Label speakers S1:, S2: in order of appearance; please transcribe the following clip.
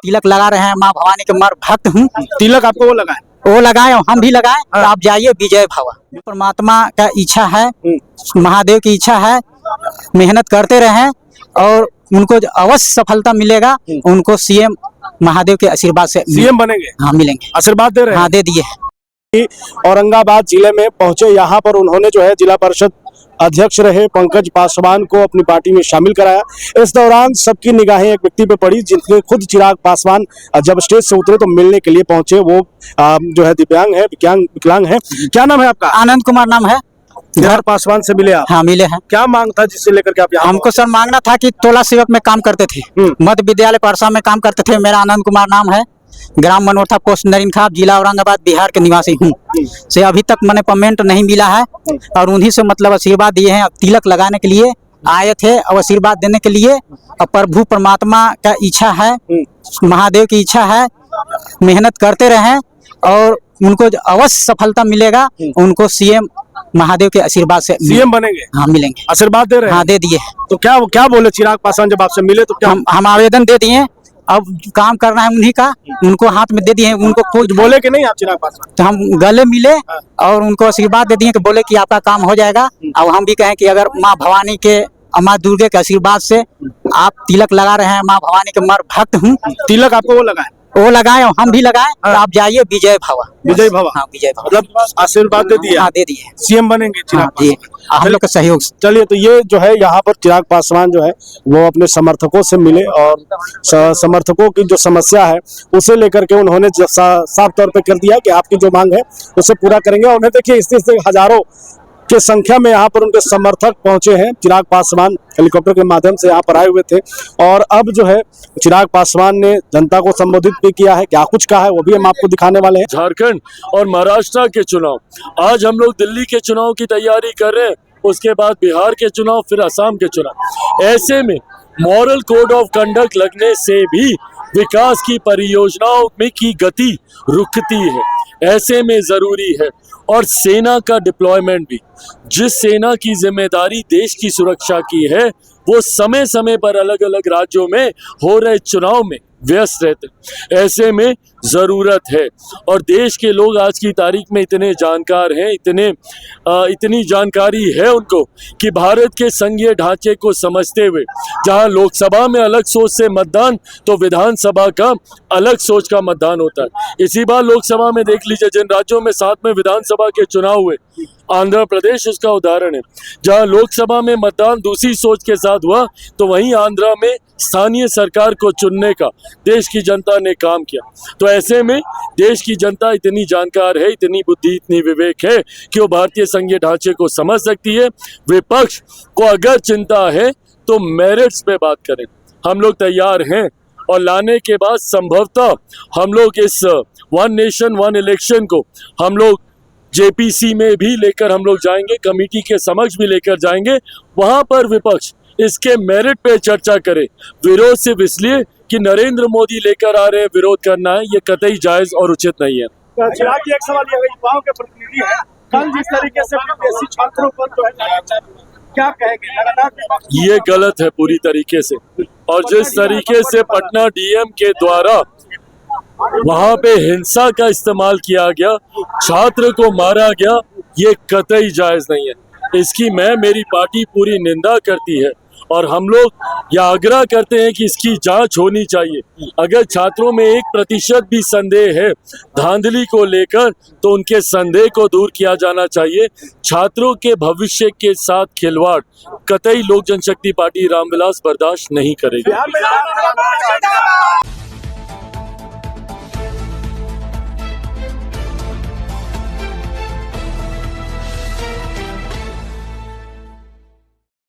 S1: तिलक लगा रहे हैं, माँ भवानी के मर भक्त हूँ।
S2: तिलक आपको वो लगा है?
S1: वो लगाए और हम भी लगाए। तो आप जाइए विजय भवा। परमात्मा का इच्छा है, महादेव की इच्छा है, मेहनत करते रहें और उनको अवश्य सफलता मिलेगा। उनको सीएम महादेव के आशीर्वाद से
S2: सीएम बनेंगे?
S1: हाँ मिलेंगे।
S2: आशीर्वाद दे रहे हैं?
S1: हाँ दे दिए।
S2: औरंगाबाद जिले में पहुंचे, यहाँ पर उन्होंने जो है जिला परिषद अध्यक्ष रहे पंकज पासवान को अपनी पार्टी में शामिल कराया। इस दौरान सबकी निगाहें एक व्यक्ति पे पड़ी जिनके खुद चिराग पासवान जब स्टेज से उतरे तो मिलने के लिए पहुंचे। वो जो है दिव्यांग है, विकलांग है। क्या नाम है आपका?
S1: आनंद कुमार नाम है।
S2: चिराग पासवान से मिले आप?
S1: हाँ मिले हैं।
S2: क्या मांग था जिससे लेकर के आप यहाँ?
S1: हमको सर मांगना था कि टोला सेवक में काम करते थे, मध्य विद्यालय परसा में काम करते थे। मेरा आनंद कुमार नाम है, ग्राम मनोरथा, पोस्ट नरीन खाप, जिला औरंगाबाद, बिहार के निवासी हूँ। से अभी तक मैंने पेमेंट नहीं मिला है और उन्हीं से मतलब आशीर्वाद दिए हैं। तिलक लगाने के लिए आए थे और आशीर्वाद देने के लिए। और प्रभु परमात्मा का इच्छा है, महादेव की इच्छा है, मेहनत करते रहें और उनको अवश्य सफलता मिलेगा। उनको सीएम महादेव के आशीर्वाद से
S2: सीएम बनेंगे?
S1: हाँ मिलेंगे।
S2: आशीर्वाद दे रहे हैं?
S1: हाँ दे दिए।
S2: तो क्या बोले चिराग पासवान जब आपसे मिले? तो क्या
S1: हम आवेदन दे दिए, अब काम करना है उन्हीं का, उनको हाथ में दे दिए। उनको
S2: कुछ बोले कि नहीं आप चिराग पासवान?
S1: तो हम गले मिले और उनको आशीर्वाद दे दिए कि बोले कि आपका काम हो जाएगा। और हम भी कहें कि अगर माँ भवानी के, माँ दुर्गे के आशीर्वाद से आप तिलक लगा रहे हैं, माँ भवानी के मर भक्त हूँ।
S2: तिलक आपको वो लगा है?
S1: वो लगाए और हम भी लगाए। तो आप जाइए विजय भवा।
S2: विजय भवा?
S1: हाँ विजय भवा।
S2: मतलब आशीर्वाद दे दिए?
S1: हाँ दे दिए।
S2: सीएम बनेंगे चिराग पासवान?
S1: हम लोग के सहयोग से।
S2: चलिए, तो ये जो है यहाँ पर चिराग पासवान जो है वो अपने समर्थकों से मिले और समर्थकों की जो समस्या है उसे लेकर के उन्होंने साफ तौर पे कर दिया कि आपकी जो मांग है उसे पूरा करेंगे। और उन्हें देखिए इस हजारों के संख्या में यहाँ पर उनके समर्थक पहुंचे हैं। चिराग पासवान हेलीकॉप्टर के माध्यम से यहाँ पर आए हुए थे और अब जो है चिराग पासवान ने जनता को संबोधित भी किया है। क्या कुछ कहा है वो भी हम आपको दिखाने वाले हैं।
S3: झारखंड और महाराष्ट्र के चुनाव, आज हम लोग दिल्ली के चुनाव की तैयारी कर रहे हैं, उसके बाद बिहार के चुनाव, फिर असम के चुनाव। ऐसे में मॉरल कोड ऑफ कंडक्ट लगने से भी विकास की परियोजनाओं में की गति रुकती है। ऐसे में जरूरी है और सेना का डिप्लॉयमेंट भी, जिस सेना की जिम्मेदारी देश की सुरक्षा की है, वो समय समय पर अलग अलग राज्यों में हो रहे चुनाव में व्यस्त रहते। ऐसे में जरूरत है और देश के लोग आज की तारीख में इतने जानकार हैं, इतनी जानकारी है उनको कि भारत के संघीय ढांचे को समझते हुए जहां लोकसभा में अलग सोच से मतदान, तो विधानसभा का अलग सोच का मतदान होता है। इसी बार लोकसभा में देख लीजिए जिन राज्यों में 7 में विधानसभा के चुनाव हुए, आंध्र प्रदेश उसका उदाहरण है। जहां लोकसभा में मतदान दूसरी सोच के साथ हुआ, तो वहीं आंध्र में स्थानीय सरकार को चुनने का देश की जनता ने काम किया। तो ऐसे में देश की जनता इतनी जानकार है, इतनी बुद्धि, इतनी विवेक है कि वो भारतीय संघीय ढांचे को समझ सकती है। विपक्ष को अगर चिंता है तो मेरिट्स पे बात करें, हम लोग तैयार हैं और लाने के बाद संभवतः हम लोग इस वन नेशन वन इलेक्शन को हम लोग जेपीसी में भी लेकर हम लोग जाएंगे, कमेटी के समक्ष भी लेकर जाएंगे। वहां पर विपक्ष इसके मेरिट पे चर्चा करे। विरोध सिर्फ इसलिए कि नरेंद्र मोदी लेकर आ रहे हैं, विरोध करना है, ये कतई जायज और उचित नहीं है।
S2: चिराग जी, एक सवाल ये है, युवाओं के प्रतिनिधि है, कल जिस तरीके से विदेशी छात्रों पर जो है क्या कहेंगे?
S3: ये गलत है पूरी तरीके से। और जिस तरीके से पटना डीएम के द्वारा वहां पे हिंसा का इस्तेमाल किया गया, छात्र को मारा गया, ये कतई जायज नहीं है। इसकी मेरी पार्टी पूरी निंदा करती है और हम लोग यह आग्रह करते हैं कि इसकी जांच होनी चाहिए। अगर छात्रों में 1% भी संदेह है धांधली को लेकर, तो उनके संदेह को दूर किया जाना चाहिए। छात्रों के भविष्य के साथ खिलवाड़ कतई लोक जनशक्ति पार्टी रामविलास बर्दाश्त नहीं करेगी।